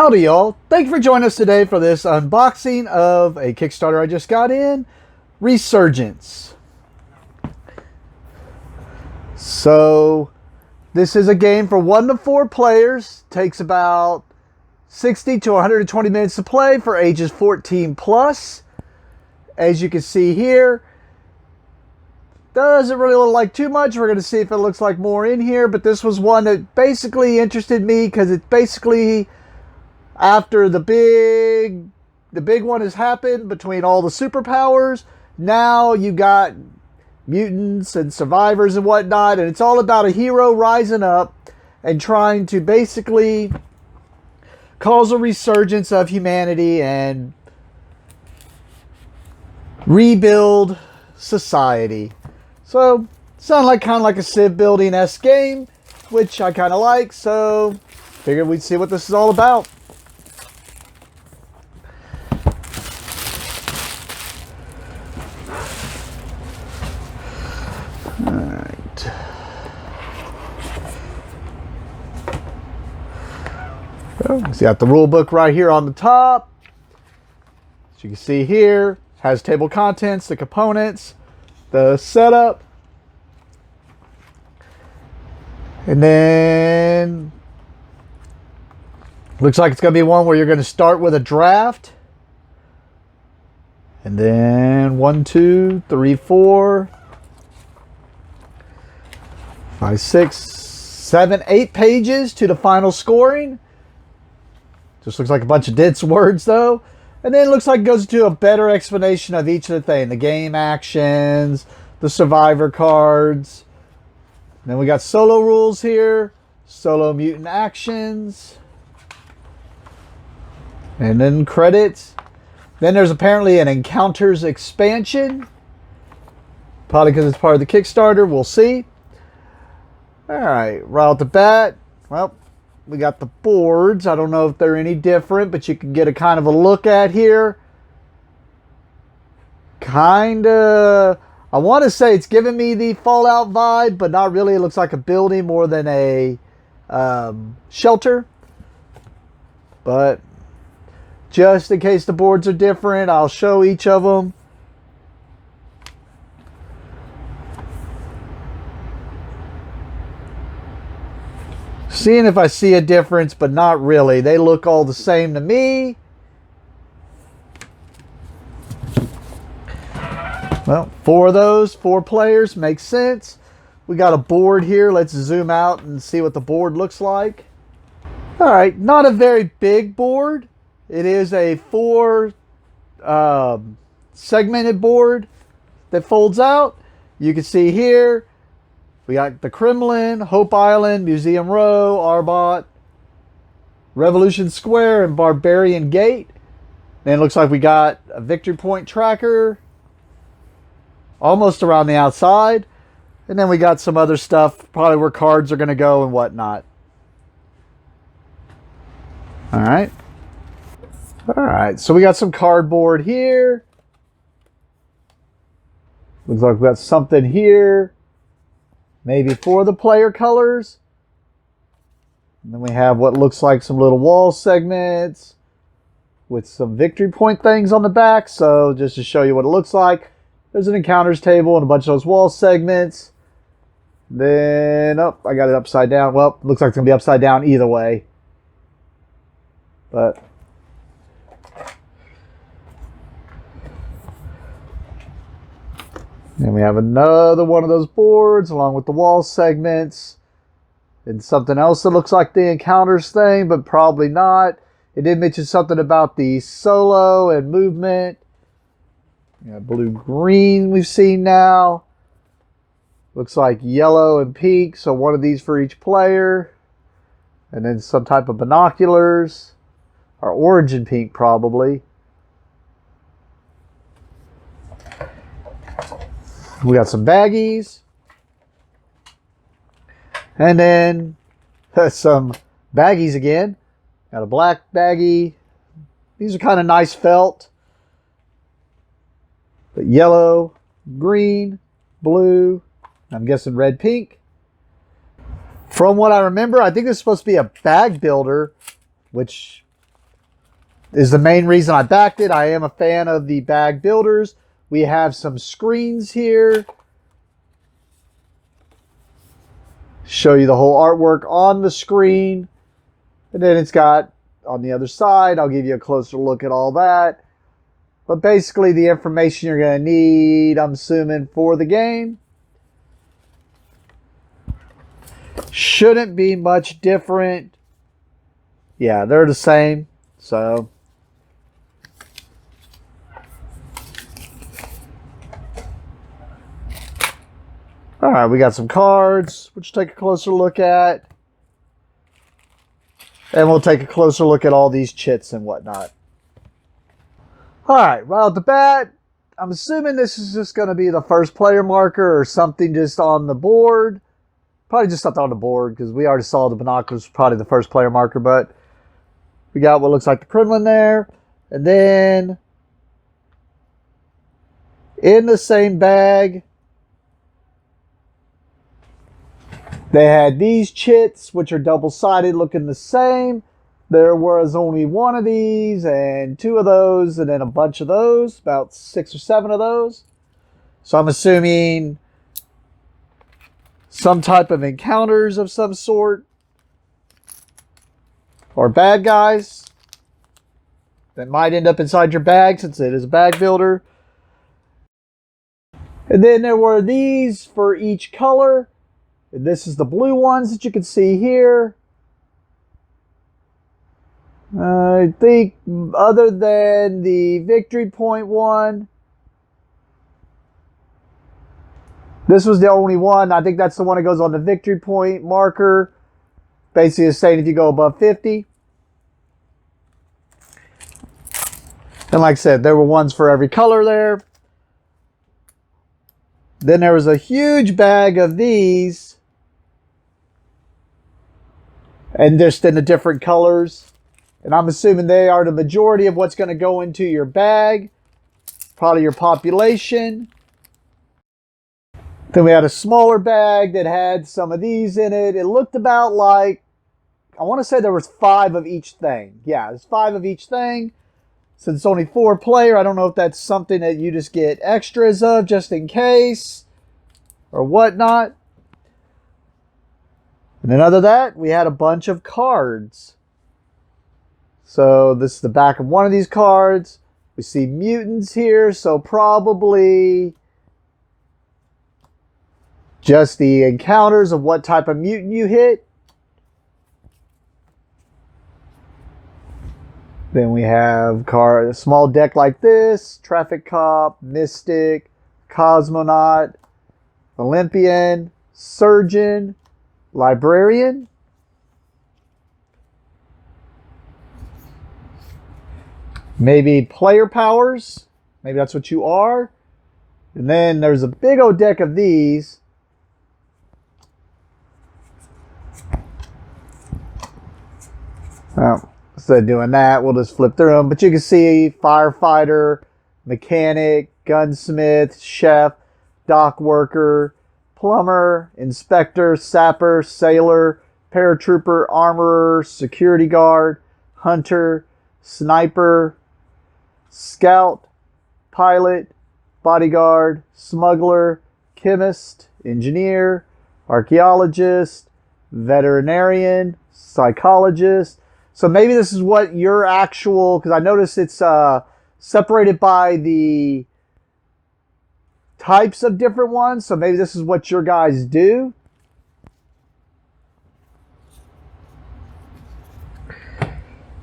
Howdy y'all, thank you for joining us today for this unboxing of a Kickstarter I just got in, Resurgence. So this is a game for 1 to 4 players, takes about 60 to 120 minutes to play for ages 14 plus. As you can see here, doesn't really look like too much. We're going to see if it looks like more in here, but this was one that basically interested me because it's basically after the big one has happened between all the superpowers. Now you got mutants and survivors and whatnot, and it's all about a hero rising up and trying to basically cause a resurgence of humanity and rebuild society. So sound like kind of like a Civ building-esque game, which I kind of like, so figured we'd see what this is all about. Alright. So you got the rule book right here on the top. As you can see here, has table contents, the components, the setup, and then looks like it's going to be one where you're going to start with a draft, and then 1, 2, 3, 4, 5, 6, 7, 8 pages to the final scoring. Just looks like a bunch of dense words though. And then it looks like it goes into a better explanation of each of the things. The game actions, the survivor cards. And then we got solo rules here. Solo mutant actions. And then credits. Then there's apparently an encounters expansion. Probably because it's part of the Kickstarter. We'll see. Alright, right off the bat. Well, we got the boards. I don't know if they're any different, but you can get a kind of a look at here. Kinda, I want to say it's giving me the Fallout vibe, but not really. It looks like a building more than a shelter. But just in case the boards are different, I'll show each of them. Seeing if I see a difference, but not really. They look all the same to me. Well, 4 of those, 4 players, makes sense. We got a board here. Let's zoom out and see what the board looks like. All right, not a very big board. It is a 4 segmented board that folds out. You can see here, we got the Kremlin, Hope Island, Museum Row, Arbot, Revolution Square, and Barbarian Gate. Then it looks like we got a victory point tracker almost around the outside. And then we got some other stuff, probably where cards are going to go and whatnot. Alright. Alright, so we got some cardboard here. Looks like we got something here. Maybe for the player colors. And then we have what looks like some little wall segments with some victory point things on the back. So just to show you what it looks like, there's an encounters table and a bunch of those wall segments. Then, oh, I got it upside down. Well, looks like it's going to be upside down either way. But then we have another one of those boards along with the wall segments and something else that looks like the encounters thing, but probably not. It did mention something about the solo and movement. Blue-green we've seen now. Looks like yellow and pink, so one of these for each player. And then some type of binoculars. Or orange and pink probably. We got some baggies. And then some baggies again. Got a black baggie. These are kind of nice felt. But yellow, green, blue, I'm guessing red, pink. From what I remember, I think this is supposed to be a bag builder, which is the main reason I backed it. I am a fan of the bag builders. We have some screens here. Show you the whole artwork on the screen. And then it's got on the other side, I'll give you a closer look at all that. But basically the information you're going to need, I'm assuming, for the game. Shouldn't be much different. Yeah, they're the same. So all right, we got some cards, which we'll take a closer look at. And we'll take a closer look at all these chits and whatnot. All right, right off the bat, I'm assuming this is just going to be the first player marker or something just on the board. Probably just something on the board because we already saw the binoculars, probably the first player marker. But we got what looks like the Kremlin there. And then in the same bag, they had these chits, which are double-sided, looking the same. There was only one of these and two of those and then a bunch of those, about 6 or 7 of those. So I'm assuming some type of encounters of some sort or bad guys that might end up inside your bag since it is a bag builder. And then there were these for each color. And this is the blue ones that you can see here. I think other than the victory point one, this was the only one. I think that's the one that goes on the victory point marker. Basically it's saying if you go above 50. And like I said, there were ones for every color there. Then there was a huge bag of these. And just in the different colors. And I'm assuming they are the majority of what's going to go into your bag. Probably your population. Then we had a smaller bag that had some of these in it. It looked about like, I want to say there was 5 of each thing. Yeah, there's 5 of each thing. Since it's only 4 player, I don't know if that's something that you just get extras of just in case. Or whatnot. And then other than that, we had a bunch of cards. So this is the back of one of these cards. We see mutants here, so probably just the encounters of what type of mutant you hit. Then we have a small deck like this. Traffic Cop, Mystic, Cosmonaut, Olympian, Surgeon, Librarian. Maybe player powers. Maybe that's what you are. And then there's a big old deck of these. Well, instead of doing that, we'll just flip through them. But you can see firefighter, mechanic, gunsmith, chef, dock worker, plumber, inspector, sapper, sailor, paratrooper, armorer, security guard, hunter, sniper, scout, pilot, bodyguard, smuggler, chemist, engineer, archaeologist, veterinarian, psychologist. So maybe this is what your actual, because I noticed it's separated by the types of different ones. So maybe this is what your guys do.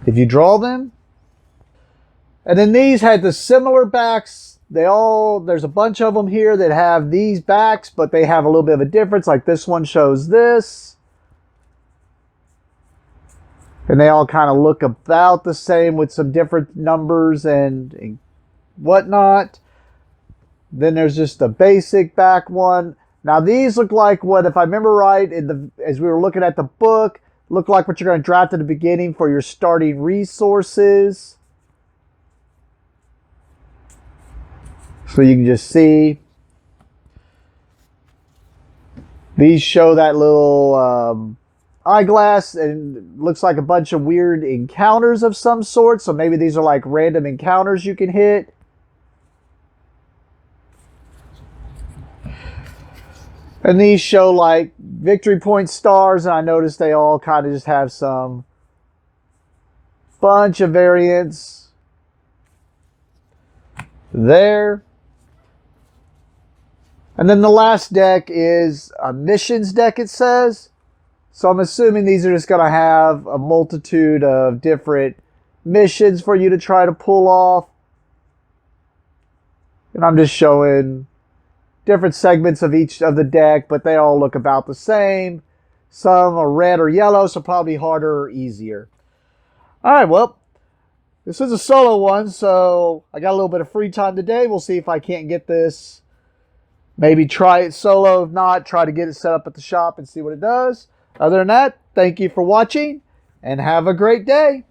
If you draw them. And then these had the similar backs. There's a bunch of them here that have these backs, but they have a little bit of a difference. Like this one shows this. And they all kind of look about the same with some different numbers and whatnot. Then there's just a basic back one. Now these look like what, if I remember right, as we were looking at the book, look like what you're going to draft at the beginning for your starting resources. So you can just see. These show that little eyeglass, and looks like a bunch of weird encounters of some sort. So maybe these are like random encounters you can hit. And these show like victory point stars, and I noticed they all kind of just have some bunch of variants there. And then the last deck is a missions deck, it says. So I'm assuming these are just going to have a multitude of different missions for you to try to pull off. And I'm just showing different segments of each of the deck, but they all look about the same. Some are red or yellow, so probably harder or easier. Alright, well, this is a solo one, so I got a little bit of free time today. We'll see if I can't get this. Maybe try it solo. If not, try to get it set up at the shop and see what it does. Other than that, thank you for watching, and have a great day.